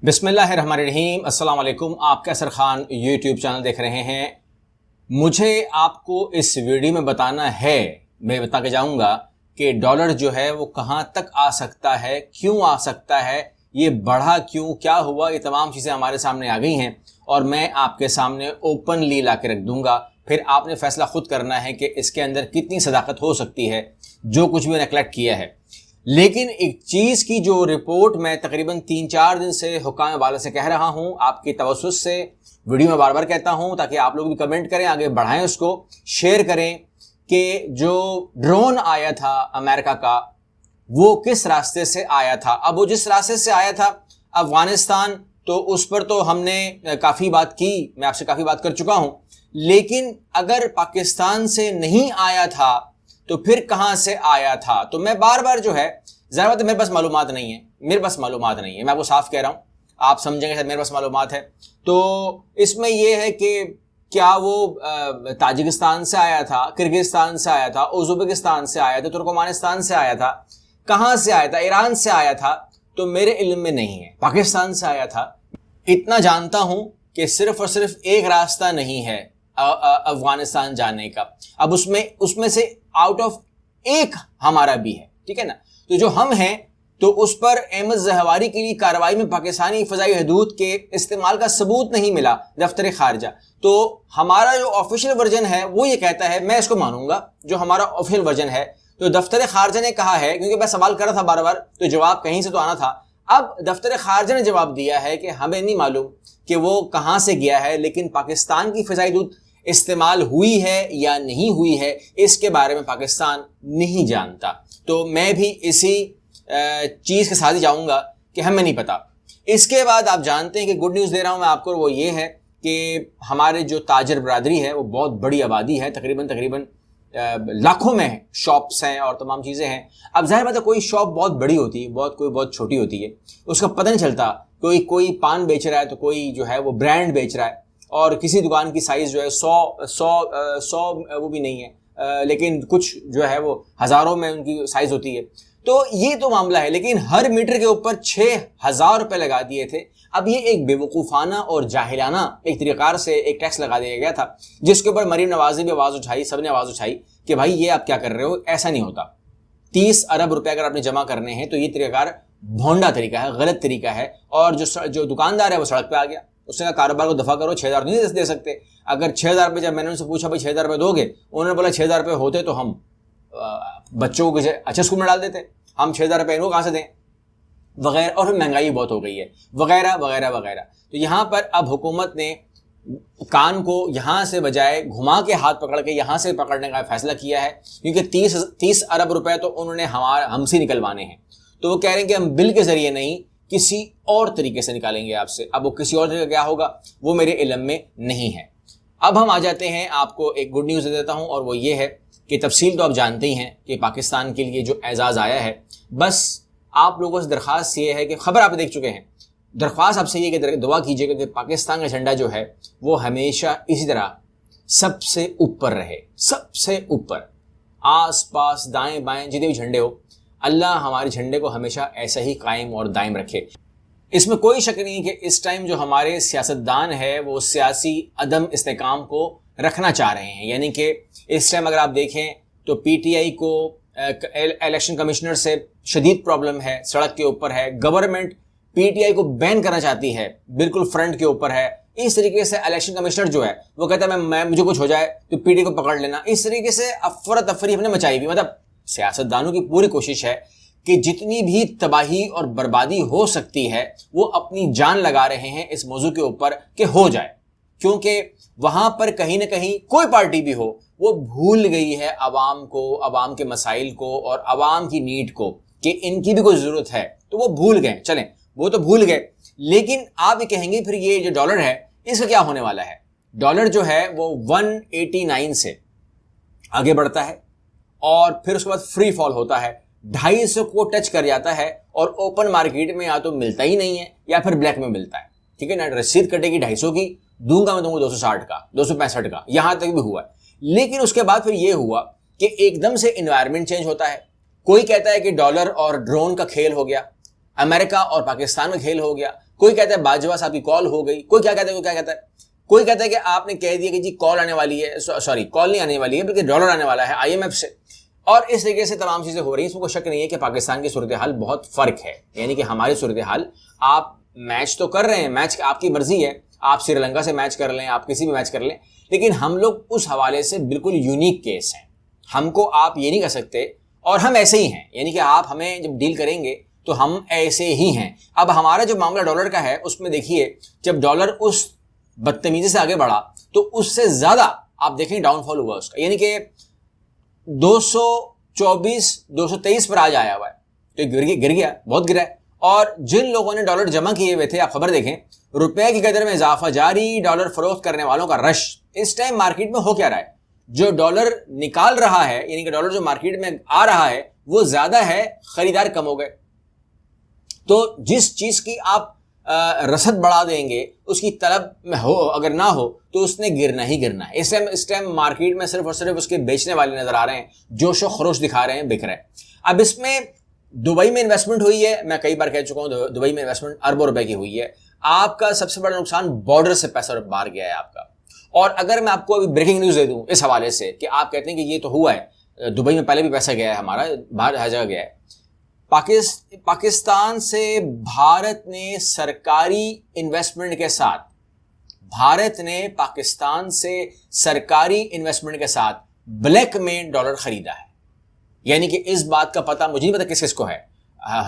بسم اللہ الرحمن الرحیم۔ السلام علیکم، آپ کیسر خان یوٹیوب چینل دیکھ رہے ہیں۔ مجھے آپ کو اس ویڈیو میں بتانا ہے، میں بتا کے جاؤں گا کہ ڈالر جو ہے وہ کہاں تک آ سکتا ہے، کیوں آ سکتا ہے، یہ بڑھا کیوں، کیا ہوا، یہ تمام چیزیں ہمارے سامنے آ گئی ہیں اور میں آپ کے سامنے اوپنلی لا کے رکھ دوں گا۔ پھر آپ نے فیصلہ خود کرنا ہے کہ اس کے اندر کتنی صداقت ہو سکتی ہے جو کچھ بھی نے کلیکٹ کیا ہے۔ لیکن ایک چیز کی جو رپورٹ میں تقریباً 3-4 دن سے حکام والا سے کہہ رہا ہوں، آپ کی توسط سے ویڈیو میں بار بار کہتا ہوں تاکہ آپ لوگ بھی کمنٹ کریں، آگے بڑھائیں، اس کو شیئر کریں کہ جو ڈرون آیا تھا امریکہ کا وہ کس راستے سے آیا تھا۔ اب وہ جس راستے سے آیا تھا افغانستان، تو اس پر تو ہم نے کافی بات کی، میں آپ سے کافی بات کر چکا ہوں، لیکن اگر پاکستان سے نہیں آیا تھا تو پھر کہاں سے آیا تھا؟ تو میں بار بار جو ہے، ظاہر بات ہے میرے پاس معلومات نہیں ہے، میں آپ کو صاف کہہ رہا ہوں، آپ سمجھیں گے شاید میرے پاس معلومات ہے۔ تو اس میں یہ ہے کہ کیا وہ تاجکستان سے آیا تھا، کرغزستان سے آیا تھا، ازبکستان سے آیا تھا، ترکمانستان سے آیا تھا، کہاں سے آیا تھا، ایران سے آیا تھا، تو میرے علم میں نہیں ہے۔ پاکستان سے آیا تھا، اتنا جانتا ہوں کہ صرف اور صرف ایک راستہ نہیں ہے افغانستان جانے کا، اب اس میں سے آؤٹ آف ایک ہمارا بھی ہے، ٹھیک ہے نا۔ تو جو ہم ہیں تو اس پر احمد زہواری کے لیے کارروائی میں پاکستانی فضائی حدود کے استعمال کا ثبوت نہیں ملا دفتر خارجہ، تو ہمارا جو آفیشیل ورژن ہے وہ یہ کہتا ہے، میں اس کو مانوں گا جو ہمارا آفیشیل ورژن ہے۔ تو دفتر خارجہ نے کہا ہے، کیونکہ میں سوال کر رہا تھا بار بار تو جواب کہیں سے تو آنا تھا، اب دفتر خارجہ نے جواب دیا ہے کہ ہمیں نہیں معلوم کہ وہ کہاں سے گیا ہے، لیکن پاکستان کی فضائی حدود استعمال ہوئی ہے یا نہیں ہوئی ہے اس کے بارے میں پاکستان نہیں جانتا۔ تو میں بھی اسی چیز کے ساتھ ہی جاؤں گا کہ ہمیں نہیں پتا۔ اس کے بعد آپ جانتے ہیں کہ گڈ نیوز دے رہا ہوں میں آپ کو، وہ یہ ہے کہ ہمارے جو تاجر برادری ہے وہ بہت بڑی آبادی ہے، تقریباً لاکھوں میں شاپس ہیں اور تمام چیزیں ہیں۔ اب ظاہر بات ہے کوئی شاپ بہت بڑی ہوتی ہے، کوئی بہت چھوٹی ہوتی ہے، اس کا پتہ نہیں چلتا، کوئی پان بیچ رہا ہے تو کوئی جو ہے وہ برانڈ بیچ رہا ہے، اور کسی دکان کی سائز جو ہے 100 وہ بھی نہیں ہے، لیکن کچھ جو ہے وہ ہزاروں میں ان کی سائز ہوتی ہے۔ تو یہ تو معاملہ ہے، لیکن ہر میٹر کے اوپر 6,000 روپے لگا دیے تھے۔ اب یہ ایک بے وقوفانہ اور جاہلانہ ایک طریقہ سے ایک ٹیکس لگا دیا گیا تھا، جس کے اوپر مریم نواز نے بھی آواز اٹھائی، سب نے آواز اٹھائی کہ بھائی یہ آپ کیا کر رہے ہو، ایسا نہیں ہوتا۔ 30 ارب روپے اگر آپ نے جمع کرنے ہیں تو یہ طریقہ بھونڈا طریقہ ہے، غلط طریقہ ہے، اور جو دکاندار ہے وہ سڑک پہ آ گیا، اس نے کاروبار کو دفع کرو، 6,000 نہیں دے سکتے۔ اگر 6,000 روپے، جب میں نے ان سے پوچھا بھائی 6,000 روپے دو گے، انہوں نے بولا 6,000 روپے ہوتے تو ہم بچوں کو کسی اچھے اسکول میں ڈال دیتے، ہم 6,000 روپے ان کو کہاں سے دیں، وغیرہ، اور پھر مہنگائی بہت ہو گئی ہے، وغیرہ وغیرہ وغیرہ۔ تو یہاں پر اب حکومت نے کان کو یہاں سے بجائے گھما کے ہاتھ پکڑ کے یہاں سے پکڑنے کا فیصلہ کیا ہے، کیونکہ 30 ارب روپے تو انہوں نے ہم سے نکلوانے ہیں، تو وہ کہہ رہے ہیں کہ ہم بل کے ذریعے نہیں، کسی اور طریقے سے نکالیں گے آپ سے۔ اب وہ کسی اور طریقے کیا ہوگا وہ میرے علم میں نہیں ہے۔ اب ہم آ جاتے ہیں، آپ کو ایک گڈ نیوز دے دیتا ہوں، اور وہ یہ ہے کہ تفصیل تو آپ جانتے ہی ہیں کہ پاکستان کے لیے جو اعزاز آیا ہے، بس آپ لوگوں سے درخواست یہ ہے کہ خبر آپ دیکھ چکے ہیں، درخواست آپ سے یہ کہ دعا کیجیے گا کہ پاکستان کا جھنڈا جو ہے وہ ہمیشہ اسی طرح سب سے اوپر رہے، سب سے اوپر، آس پاس دائیں بائیں جتنے بھی جھنڈے ہو، اللہ ہمارے جھنڈے کو ہمیشہ ایسا ہی قائم اور دائم رکھے۔ اس میں کوئی شک نہیں کہ اس ٹائم جو ہمارے سیاستدان ہے وہ سیاسی عدم استحکام کو رکھنا چاہ رہے ہیں، یعنی کہ اس ٹائم اگر آپ دیکھیں تو پی ٹی آئی کو الیکشن کمشنر سے شدید پرابلم ہے، سڑک کے اوپر ہے، گورنمنٹ پی ٹی آئی کو بین کرنا چاہتی ہے، بالکل فرنٹ کے اوپر ہے۔ اس طریقے سے الیکشن کمشنر جو ہے وہ کہتا ہے میں مجھے کچھ ہو جائے تو پی ٹی آئی کو پکڑ لینا، اس طریقے سے افراتفری ہم نے مچائی ہوئی۔ مطلب سیاستدانوں کی پوری کوشش ہے کہ جتنی بھی تباہی اور بربادی ہو سکتی ہے وہ اپنی جان لگا رہے ہیں اس موضوع کے اوپر کہ ہو جائے، کیونکہ وہاں پر کہیں نہ کہیں کوئی پارٹی بھی ہو وہ بھول گئی ہے عوام کو، عوام کے مسائل کو اور عوام کی نیڈ کو، کہ ان کی بھی کوئی ضرورت ہے، تو وہ بھول گئے۔ چلیں وہ تو بھول گئے، لیکن آپ یہ کہیں گے پھر یہ جو ڈالر ہے اس کا کیا ہونے والا ہے؟ ڈالر جو ہے وہ 189 سے آگے بڑھتا ہے اور پھر اس کے بعد فری فال ہوتا ہے، 250 کو ٹچ کر جاتا ہے، اور اوپن مارکیٹ میں یا تو ملتا ہی نہیں ہے یا پھر بلیک میں ملتا ہے، ٹھیک ہے نا۔ رسید کٹے گی 250 کی، دوں گا 260 کا، 265 کا، یہاں تک بھی ہوا ہے۔ لیکن اس کے بعد پھر یہ ہوا کہ ایک دم سے انوائرمنٹ چینج ہوتا ہے، کوئی کہتا ہے کہ ڈالر اور ڈرون کا کھیل ہو گیا، امریکہ اور پاکستان کا کھیل ہو گیا، کوئی کہتا ہے باجوہ صاحب کی کال ہو گئی، کوئی کیا کہتا ہے کوئی کہتا ہے کہ آپ نے کہہ دیا کہ جی کال آنے والی ہے، سوری کال نہیں آنے والی ہے بلکہ ڈالر آنے والا ہے IMF سے، اور اس طریقے سے تمام چیزیں ہو رہی ہیں. اس میں کوئی شک نہیں ہے کہ پاکستان کی صورتحال بہت فرق ہے. یعنی کہ ہماری صورتحال، آپ میچ تو کر رہے ہیں، میچ آپ کی مرضی ہے، آپ سری لنکا سے میچ کر لیں، آپ کسی بھی میچ کر لیں، لیکن ہم لوگ اس حوالے سے بالکل یونیک کیس ہیں. ہم کو آپ یہ نہیں کہہ سکتے، اور ہم ایسے ہی ہیں. یعنی کہ آپ ہمیں جب ڈیل کریں گے تو ہم ایسے ہی ہیں. اب ہمارا جو معاملہ ڈالر کا ہے اس میں دیکھیے، جب ڈالر اس بدتمیزی سے آگے بڑھا تو اس سے زیادہ آپ دیکھیں ڈاؤن فال ہوا اس کا. یعنی کہ 224 223 پر آج آیا ہوا ہے، تو گر گیا، بہت گرا ہے. اور جن لوگوں نے ڈالر جمع کیے ہوئے تھے، آپ خبر دیکھیں، روپے کی قدر میں اضافہ جاری، ڈالر فروخت کرنے والوں کا رش. اس ٹائم مارکیٹ میں ہو کیا رہا ہے؟ جو ڈالر نکال رہا ہے، یعنی کہ ڈالر جو مارکیٹ میں آ رہا ہے وہ زیادہ ہے، خریدار کم ہو گئے. تو جس چیز کی آپ رسد بڑھا دیں گے اس کی طلب میں ہو، اگر نہ ہو تو اس نے گرنا ہی گرنا ہے. اس ٹائم مارکیٹ میں صرف اور صرف اس کے بیچنے والے نظر آ رہے ہیں، جوش و خروش دکھا رہے ہیں، بک رہے ہیں. اب اس میں دبئی میں انویسٹمنٹ ہوئی ہے، میں کئی بار کہہ چکا ہوں دبئی میں انویسٹمنٹ اربوں روپے کی ہوئی ہے. آپ کا سب سے بڑا نقصان بارڈر سے پیسہ باہر گیا ہے آپ کا. اور اگر میں آپ کو ابھی بریکنگ نیوز دے دوں اس حوالے سے کہ آپ کہتے ہیں کہ یہ تو ہوا ہے، دبئی میں پہلے بھی پیسہ گیا ہے ہمارا، باہر ہر جگہ گیا ہے. پاکستان سے بھارت نے سرکاری انویسٹمنٹ کے ساتھ، پاکستان سے سرکاری انویسٹمنٹ کے ساتھ بلیک میں ڈالر خریدا ہے. یعنی کہ اس بات کا پتہ مجھے نہیں پتا کس کو ہے،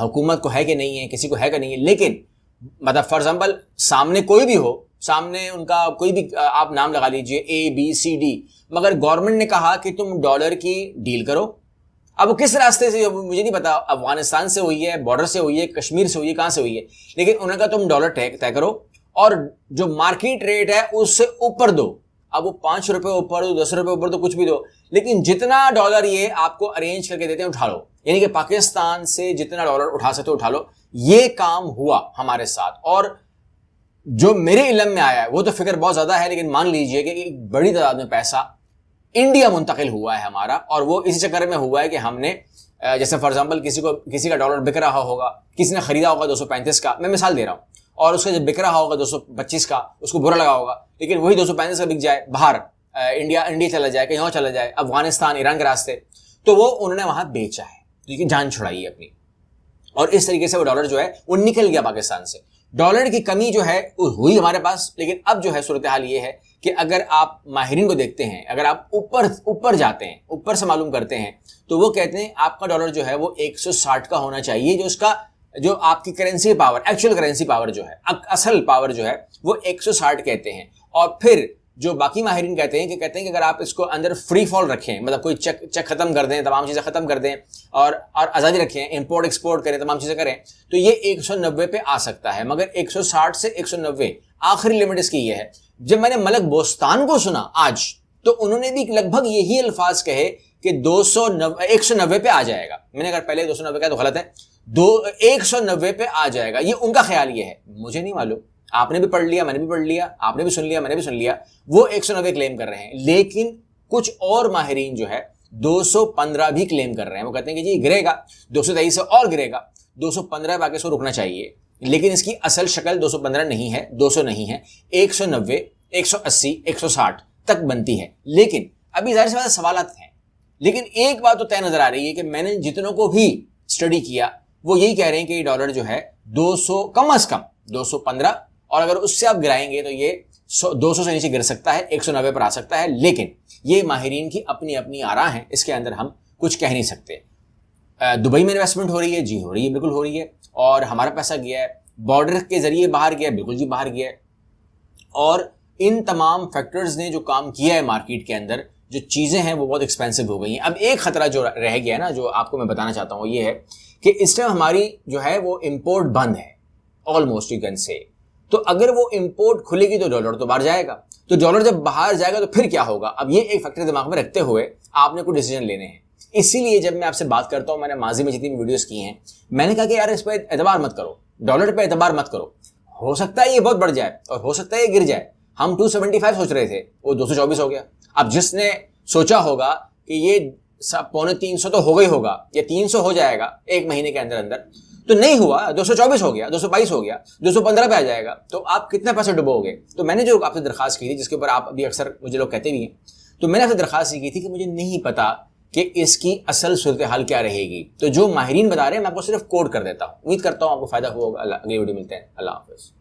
حکومت کو ہے کہ نہیں ہے، کسی کو ہے کہ نہیں ہے، لیکن مطلب فار ایگزامپل سامنے کوئی بھی ہو، سامنے ان کا کوئی بھی آپ نام لگا لیجئے ABCD، مگر گورنمنٹ نے کہا کہ تم ڈالر کی ڈیل کرو. اب وہ کس راستے سے مجھے نہیں پتا، افغانستان سے ہوئی ہے، بارڈر سے ہوئی ہے، کشمیر سے ہوئی ہے، کہاں سے ہوئی ہے، لیکن انہوں نے کہا تم ڈالر طے کرو اور جو مارکیٹ ریٹ ہے اس سے اوپر دو. اب وہ 5 روپے اوپر دو، 10 روپے اوپر دو، کچھ بھی دو، لیکن جتنا ڈالر یہ آپ کو ارینج کر کے دیتے ہیں اٹھا لو. یعنی کہ پاکستان سے جتنا ڈالر اٹھا سکتے اٹھا لو. یہ کام ہوا ہمارے ساتھ، اور جو میرے علم میں آیا ہے وہ تو فکر بہت زیادہ ہے، لیکن مان لیجئے کہ ایک بڑی تعداد میں پیسہ انڈیا منتقل ہوا ہے ہمارا. اور وہ اسی چکر میں ہوا ہے کہ ہم نے جیسے فار ایگزامپل کسی کا ڈالر بک رہا ہوگا، کسی نے خریدا ہوگا 235 کا، میں مثال دے رہا ہوں، اور اس کا جب بک رہا ہوگا 225 کا، اس کو برا لگا ہوگا، لیکن وہی 235 کا بک جائے باہر، انڈیا چلا جائے، کہیں اور چلا جائے، افغانستان، ایران کے راستے، تو وہ انہوں نے وہاں بیچا ہے، کیونکہ جان چھڑائی ہے اپنی. اور اس طریقے سے وہ ڈالر جو ہے وہ نکل گیا پاکستان سے. ڈالر کی کمی جو ہے ہوئی ہمارے پاس. لیکن اب جو ہے صورتحال یہ ہے کہ اگر آپ ماہرین کو دیکھتے ہیں، اگر آپ اوپر جاتے ہیں، اوپر سے معلوم کرتے ہیں، تو وہ کہتے ہیں آپ کا ڈالر جو ہے وہ 160 کا ہونا چاہیے، جو آپ کی currency power, actual currency power جو ہے، اصل پاور جو ہے وہ 160 کہتے ہیں. اور پھر جو باقی ماہرین کہتے ہیں کہ اگر آپ اس کو اندر فری فال رکھیں، مطلب کوئی چیک ختم کر دیں، تمام چیزیں ختم کر دیں، اور آزادی رکھیں، امپورٹ ایکسپورٹ کریں، تمام چیزیں کریں، تو یہ 190 پہ آ سکتا ہے. مگر 160 سے 190 آخری لمٹ اس کی یہ ہے. جب میں نے ملک بوستان کو سنا آج، تو انہوں نے بھی لگ بھگ یہی الفاظ کہے کہ 190 پہ آ جائے گا. میں نے اگر پہلے 290 کہا تو غلط ہے، 190 پہ آ جائے گا. یہ ان کا خیال یہ ہے، مجھے نہیں معلوم. آپ نے بھی پڑھ لیا، میں نے بھی پڑھ لیا، آپ نے بھی سن لیا، میں نے بھی سن لیا. وہ 190 کلیم کر رہے ہیں، لیکن کچھ اور ماہرین جو ہے 215 بھی کلیم کر رہے ہیں. وہ کہتے ہیں کہ جی گرے گا، 223 سے اور گرے گا، 215 پہ آ کے رکنا چاہیے. لیکن اس کی اصل شکل 215 نہیں ہے، 200 نہیں ہے، 190، 180، 160 تک بنتی ہے. لیکن ابھی ظاہر سی بات سوالات ہیں. لیکن ایک بات تو طے نظر آ رہی ہے کہ میں نے جتنوں کو بھی اسٹڈی کیا وہ یہی کہہ رہے ہیں کہ یہ ڈالر جو ہے 200 کم از کم 215، اور اگر اس سے آپ گرائیں گے تو یہ 200 سے نیچے گر سکتا ہے، 190 پر آ سکتا ہے. لیکن یہ ماہرین کی اپنی اپنی آراء ہیں، اس کے اندر ہم کچھ کہہ نہیں سکتے. دبئی میں انویسٹمنٹ ہو رہی ہے، جی ہو رہی ہے، بالکل ہو رہی ہے. اور ہمارا پیسہ گیا ہے، بارڈر کے ذریعے باہر گیا ہے، بالکل جی باہر گیا ہے. اور ان تمام فیکٹرز نے جو کام کیا ہے مارکیٹ کے اندر، جو چیزیں ہیں وہ بہت ایکسپینسو ہو گئی ہیں. اب ایک خطرہ جو رہ گیا ہے نا، جو آپ کو میں بتانا چاہتا ہوں، یہ ہے کہ اس ٹائم ہماری جو ہے وہ امپورٹ بند ہے، آلموسٹ یو کین سے. تو اگر وہ امپورٹ کھلے گی تو ڈالر تو باہر جائے گا. تو ڈالر جب باہر جائے گا تو پھر کیا ہوگا؟ اب یہ ایک فیکٹر دماغ میں رکھتے ہوئے آپ نے کوئی ڈیسیجن لینے ہیں. اسی لیے جب میں آپ سے بات کرتا ہوں، میں نے ماضی میں جتنی ویڈیوز کی ہیں، میں نے کہا کہ یار اس پہ اعتبار مت کرو، ڈالر پہ اعتبار مت کرو. ہو سکتا ہے یہ بہت بڑھ جائے اور ہو سکتا ہے یہ گر جائے. ہم 275 سوچ رہے تھے، وہ 224 ہو گیا. اب جس نے سوچا ہوگا کہ یہ 250 تو ہو گئی ہوگا یا 300 ہو جائے گا ایک مہینے کے اندر، تو نہیں ہوا, 224 ہو گیا, 222 ہو گیا, 215 پہ آ جائے گا, تو آپ کتنا پیسہ ڈبو گے. تو میں نے جو آپ سے درخواست کی تھی, جس کے اوپر آپ ابھی اکثر مجھے لوگ کہتے بھی ہیں, تو میں نے آپ سے درخواست کی تھی کہ مجھے نہیں پتا کہ اس کی اصل صورتحال کیا رہے گی. تو جو ماہرین بتا رہے ہیں میں آپ کو صرف کوٹ کر دیتا ہوں. امید کرتا ہوں آپ کو فائدہ ہوگا. اگلی ویڈیو ملتے ہیں. اللہ حافظ.